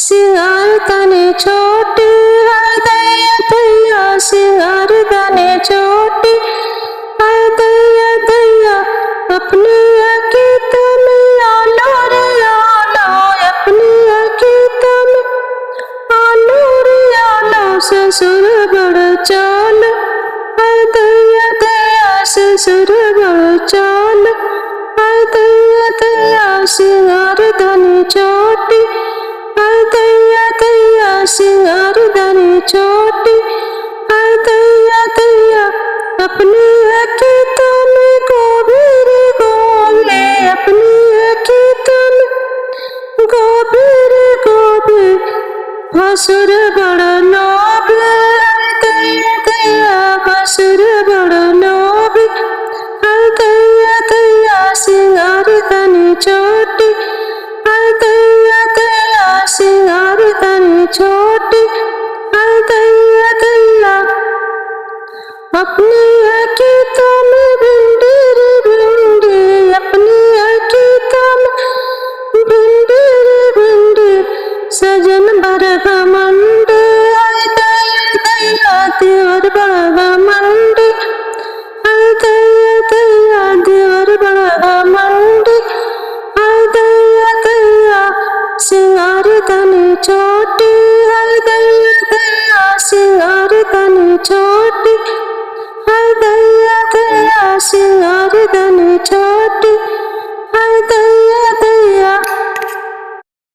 सिंगार तने छोटी हाय दैया दैया, सिंगार तने छोटी हाय दैया दैया, अपनी अकीत में आलो रे आलो, अपनी अकीत में आलो रे आलो, ससुर बड़ चाल हाय दैया दैया, ससुर बड़ चाल हाय दैया दैया, सिंगार तने छोटी हाय दैया दैया, सिंगार तने छोटी हाय दैया दैया, अपनी अकीत में गोभी रे गोभी, अपनी अकीत में गोभी रे गोभी, भसुर बड़ लोभी हाय दैया दैया, भसुर बड़ लोभी हाय दैया दैया, सिंगार तने छोटी हाय दैया दैया, सिंगार तने छोटी हाय दैया दैया, अपनी अकीत में भिंडी रे भिंडी, अपनी अकीत में भिंडी रे भिंडी, सजन बड़ घमंड हाय दैया दैया, देवर बड़ घमंड हाय दैया दैया, देवर बड़ घमंड हाय दैया दैया, सिंगार तने छोटी हाय दैया दैया, सिंगार तने छोटी हाय दैया दैया, सिंगार तने छोटी।